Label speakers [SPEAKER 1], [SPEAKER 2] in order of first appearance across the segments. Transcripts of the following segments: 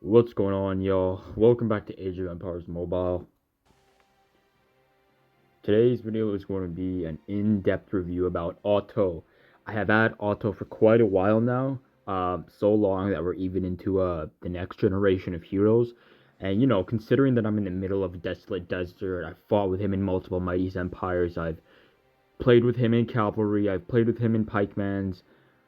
[SPEAKER 1] What's going on, y'all? Welcome back to Age of Empires Mobile. Today's video is going to be an in-depth review about Otto. I have had Otto for quite a while now, so long that we're even into the next generation of heroes. And considering that I'm in the middle of a desolate desert, I've fought with him in multiple Mighty's Empires. I've played with him in Cavalry. I've played with him in Pikemans.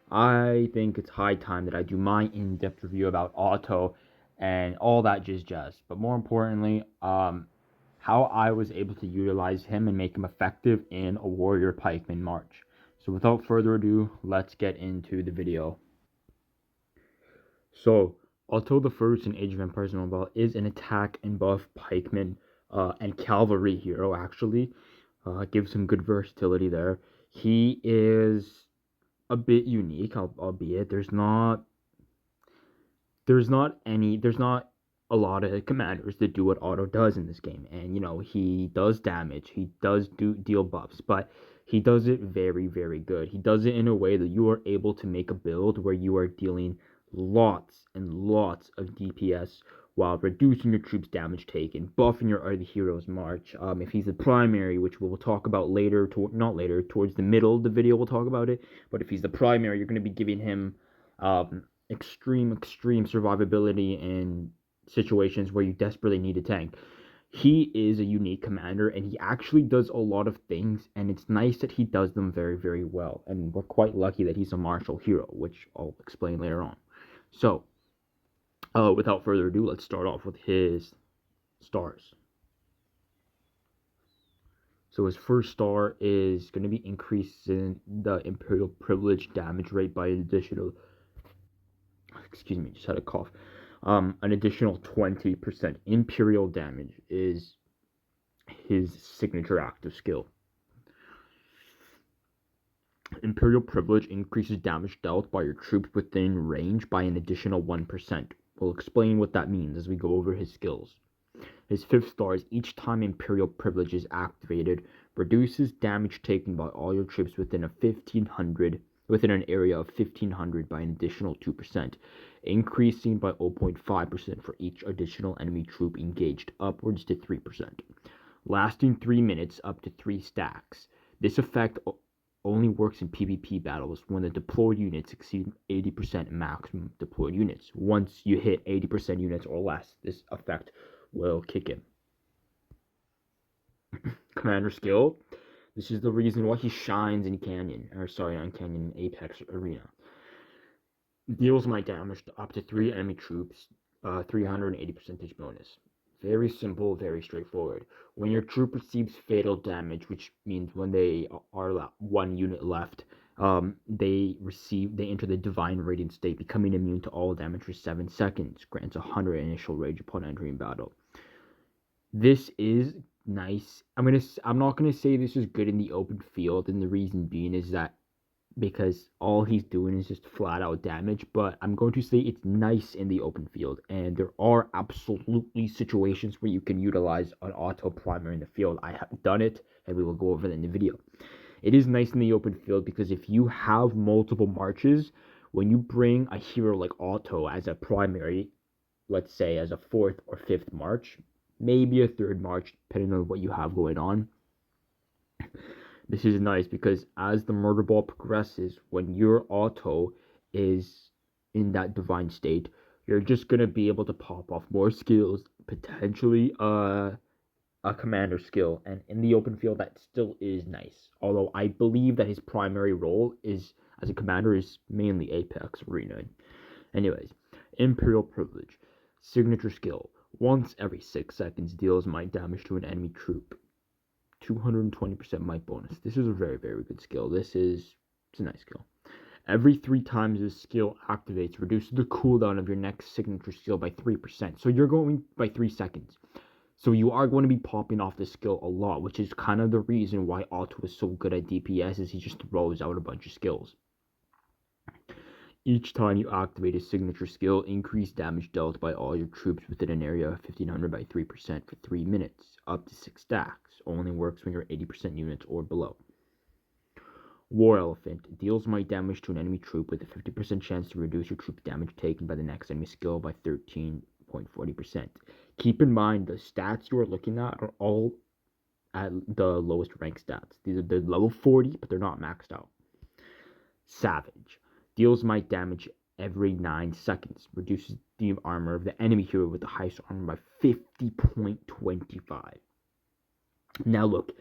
[SPEAKER 1] I think it's high time that I do my in-depth review about Otto and all that jazz. But more importantly, how I was able to utilize him and make him effective in a Warrior Pikeman March. So without further ado, let's get into the video. So, Otto the First in Age of Empires Mobile is an attack and buff pikeman and cavalry hero, actually. Gives some good versatility there. He is a bit unique, albeit there's not a lot of commanders that do what Otto does in this game. And he does damage, he does deal buffs, but he does it very, very good. He does it in a way that you are able to make a build where you are dealing lots and lots of DPS while reducing your troops' damage taken, buffing your other heroes' march. If he's the primary, which we will talk about later, not later, towards the middle of the video, we'll talk about it. But if he's the primary, you're going to be giving him extreme survivability in situations where you desperately need a tank. He is a unique commander, and he actually does a lot of things, and it's nice that he does them very, very well. And we're quite lucky that he's a martial hero, which I'll explain later on. So, without further ado, let's start off with his stars. So his first star is going to be increasing the Imperial Privilege damage rate by an additional, excuse me, just had a cough. An additional 20%. Imperial damage is his signature active skill. Imperial Privilege increases damage dealt by your troops within range by an additional 1%. We'll explain what that means as we go over his skills. His fifth star is each time Imperial Privilege is activated, reduces damage taken by all your troops within an area of 1500 by an additional 2%, increasing by 0.5% for each additional enemy troop engaged, upwards to 3%, lasting 3 minutes up to 3 stacks. This effect only works in PvP battles when the deployed units exceed 80% maximum deployed units. Once you hit 80% units or less, this effect will kick in. Commander skill. This is the reason why he shines in Apex Arena. Deals my damage to up to 3 enemy troops, 380% bonus. Very simple, very straightforward. When your troop receives fatal damage, which means when they are 1 unit left, they enter the Divine Radiant state, becoming immune to all damage for 7 seconds. Grants 100 initial rage upon entering battle. This is nice. I'm not gonna say this is good in the open field, and the reason being is that because all he's doing is just flat out damage, but I'm going to say it's nice in the open field, and there are absolutely situations where you can utilize an auto primer in the field. I have done it, and we will go over that in the video. It is nice in the open field because if you have multiple marches, when you bring a hero like Otto as a primary, let's say as a 4th or 5th march, maybe a 3rd march, depending on what you have going on, this is nice because as the murder ball progresses, when your Otto is in that divine state, you're just gonna be able to pop off more skills, potentially a commander skill, and in the open field that still is nice. Although I believe that his primary role is as a commander is mainly Apex Arena. Anyways, Imperial Privilege. Signature skill. Once every 6 seconds deals might damage to an enemy troop. 220% might bonus. This is a very, very good skill. It's a nice skill. Every 3 times this skill activates, reduces the cooldown of your next signature skill by 3%. So you're going by 3 seconds. So you are going to be popping off this skill a lot, which is kind of the reason why Otto is so good at DPS, is he just throws out a bunch of skills. Each time you activate a signature skill, increase damage dealt by all your troops within an area of 1500 by 3% for 3 minutes, up to 6 stacks. Only works when you're 80% units or below. War Elephant deals might damage to an enemy troop with a 50% chance to reduce your troop's damage taken by the next enemy skill by 0.40%. Keep in mind the stats you are looking at are all at the lowest rank stats. These are the level 40, but they're not maxed out. Savage. Deals might damage every 9 seconds. Reduces the armor of the enemy hero with the highest armor by 50.25. Now look,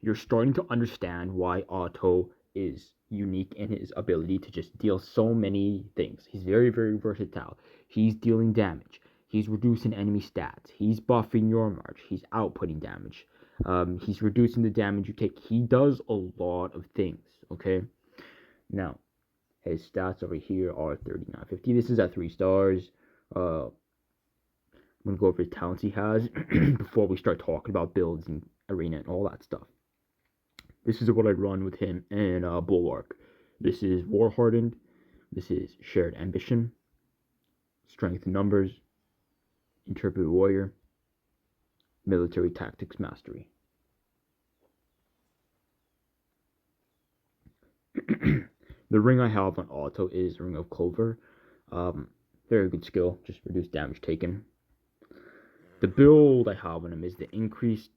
[SPEAKER 1] you're starting to understand why Otto is unique in his ability to just deal so many things. He's very, very versatile. He's dealing damage. He's reducing enemy stats. He's buffing your march. He's outputting damage. He's reducing the damage you take. He does a lot of things, okay? Now, his stats over here are 3950. This is at 3 stars. I'm going to go over the talents he has before we start talking about builds and arena and all that stuff. This is what I'd run with him in Bulwark. This is War Hardened. This is Shared Ambition. Strength in Numbers. Interpreted Warrior. Military Tactics Mastery. The ring I have on Otto is Ring of Clover. Very good skill, just reduce damage taken. The build I have on him is the increased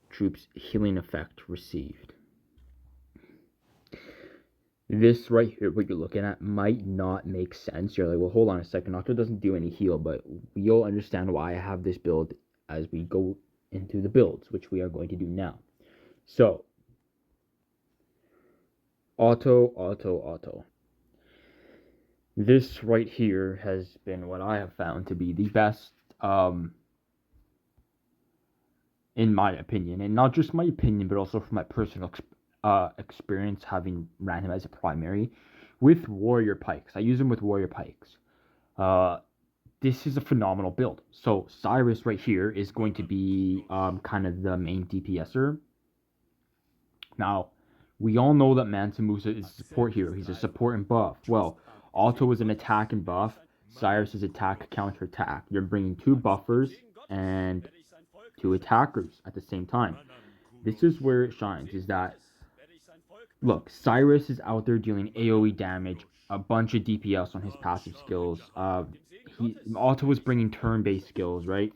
[SPEAKER 1] troops healing effect received. This right here, what you're looking at, might not make sense. You're like, well, hold on a second. Otto doesn't do any heal, but you'll understand why I have this build as we go into the builds, which we are going to do now. So, Otto. This right here has been what I have found to be the best, in my opinion, and not just my opinion, but also from my personal experience having ran him as a primary with Warrior Pikes. I use him with Warrior Pikes. This is a phenomenal build. So Cyrus right here is going to be kind of the main DPSer. Now, we all know that Mansa Musa is a support hero. He's a support and buff. Well, Otto is an attack and buff. Cyrus is attack, counter attack. You're bringing 2 buffers and 2 attackers at the same time. This is where it shines, is that, look, Cyrus is out there dealing AoE damage, a bunch of DPS on his passive skills. Otto was bringing turn-based skills, right?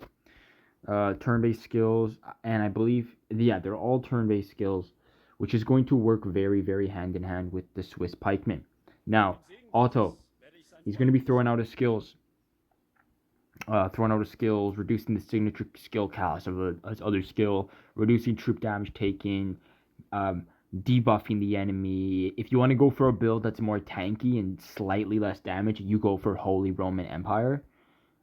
[SPEAKER 1] Turn-based skills, and I believe, yeah, they're all turn-based skills, which is going to work very, very hand-in-hand with the Swiss pikeman. Now, Otto, he's going to be throwing out his skills. Reducing the signature skill cast of his other skill, reducing troop damage taken, debuffing the enemy. If you want to go for a build that's more tanky and slightly less damage, you go for Holy Roman Empire.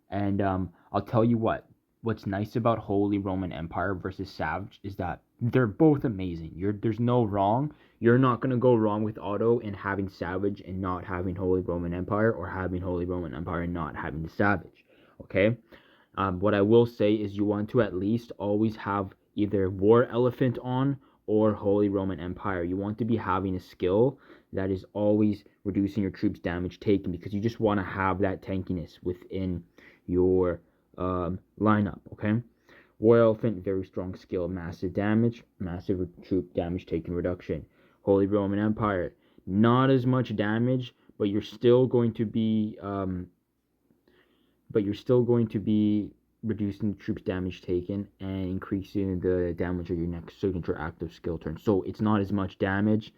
[SPEAKER 1] And I'll tell you what's nice about Holy Roman Empire versus Savage is that they're both amazing. There's no wrong. You're not going to go wrong with Otto in having Savage and not having Holy Roman Empire, or having Holy Roman Empire and not having the Savage. Okay? What I will say is you want to at least always have either War Elephant on or Holy Roman Empire. You want to be having a skill that is always reducing your troops' damage taken, because you just want to have that tankiness within your lineup, okay? War Elephant, very strong skill, massive damage, massive troop damage taken reduction. Holy Roman Empire, not as much damage, but you're still going to be reducing the troops' damage taken and increasing the damage of your next signature active skill turn. So it's not as much damage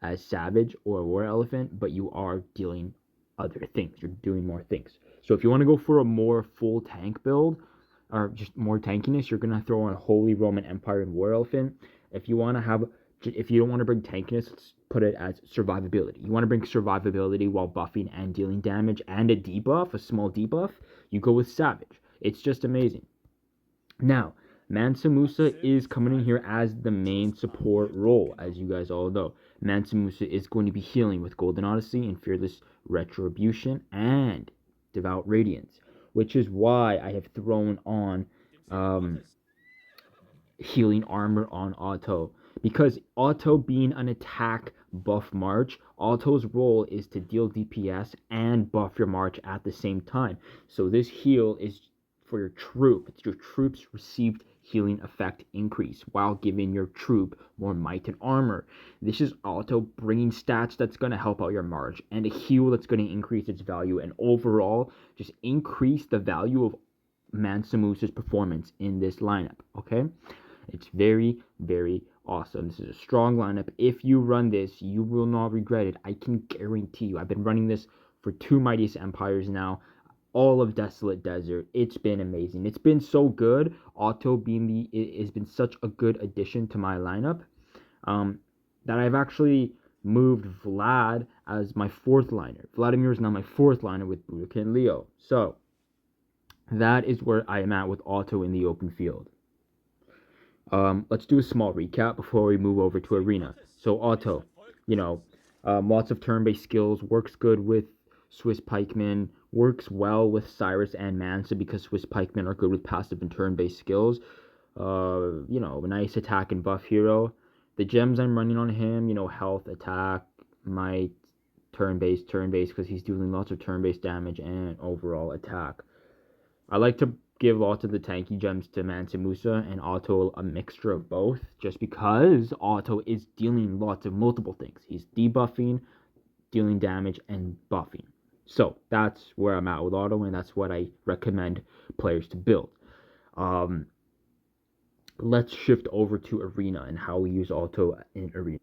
[SPEAKER 1] as Savage or War Elephant, but you are dealing other things. You're doing more things. So if you want to go for a more full tank build, or just more tankiness, you're gonna throw on Holy Roman Empire and War Elephant. If you don't want to bring tankiness, let's put it as survivability. You want to bring survivability while buffing and dealing damage and a debuff, a small debuff, you go with Savage. It's just amazing. Now, Mansa Musa is coming in here as the main support role, as you guys all know. Mansa Musa is going to be healing with Golden Odyssey and Fearless Retribution and Devout Radiance, which is why I have thrown on healing armor on Otto. Because Otto being an attack buff march, Otto's role is to deal DPS and buff your march at the same time. So this heal is for your troop. It's your troops received healing effect increase while giving your troop more might and armor. This is Otto bringing stats that's going to help out your march, and a heal that's going to increase its value, and overall just increase the value of Mansa Musa's performance in this lineup, okay? It's very, very awesome. This is a strong lineup. If you run this, you will not regret it. I can guarantee you. I've been running this for 2 Mightiest Empires now, all of Desolate Desert. It's been amazing. It's been so good. Otto being it has been such a good addition to my lineup, that I've actually moved Vlad as my 4th liner. Vladimir is now my 4th liner with Boudica and Leo. So that is where I am at with Otto in the open field. Let's do a small recap before we move over to Arena. So Otto, lots of turn-based skills, works good with Swiss Pikemen, works well with Cyrus and Mansa because Swiss Pikemen are good with passive and turn-based skills. A nice attack and buff hero. The gems I'm running on him, health, attack, might, turn-based, because he's doing lots of turn-based damage and overall attack. I like to give lots of the tanky gems to Mansa Musa and Otto a mixture of both, just because Otto is dealing lots of multiple things. He's debuffing, dealing damage, and buffing. So that's where I'm at with Otto, and that's what I recommend players to build. Let's shift over to Arena and how we use Otto in Arena.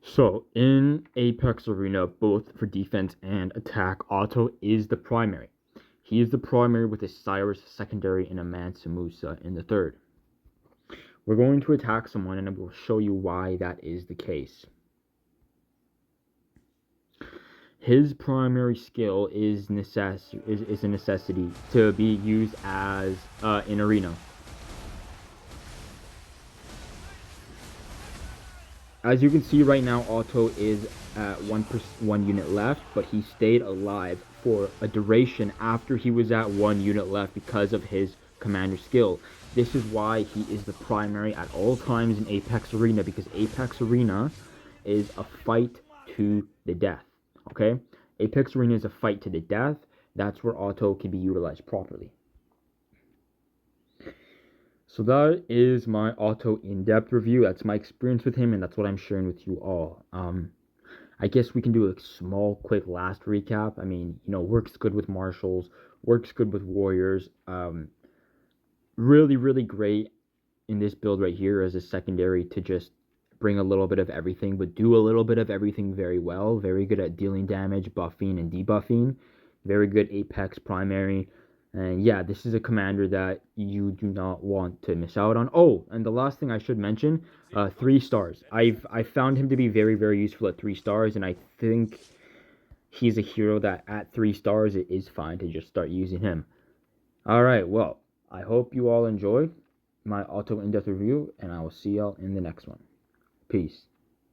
[SPEAKER 1] So in Apex Arena, both for defense and attack, Otto is the primary. He is the primary with a Cyrus secondary and a Mansa Musa in the third. We're going to attack someone, and I will show you why that is the case. His primary skill is a necessity to be used as in Arena. As you can see right now, Otto is at 1 unit left, but he stayed alive for a duration after he was at 1 unit left because of his commander skill. This is why he is the primary at all times in Apex Arena, because Apex Arena is a fight to the death, okay? Apex Arena is a fight to the death. That's where Otto can be utilized properly. So that is my Otto in-depth review. That's my experience with him, and that's what I'm sharing with you all. I guess we can do a small, quick last recap. I mean, works good with marshals, works good with warriors. Really, really great in this build right here as a secondary to just bring a little bit of everything, but do a little bit of everything very well. Very good at dealing damage, buffing, and debuffing. Very good Apex primary. And yeah, this is a commander that you do not want to miss out on. Oh, and the last thing I should mention, 3 stars. I found him to be very, very useful at 3 stars, and I think he's a hero that at 3 stars it is fine to just start using him. Alright, well, I hope you all enjoy my Otto in-depth review, and I will see y'all in the next one. Peace.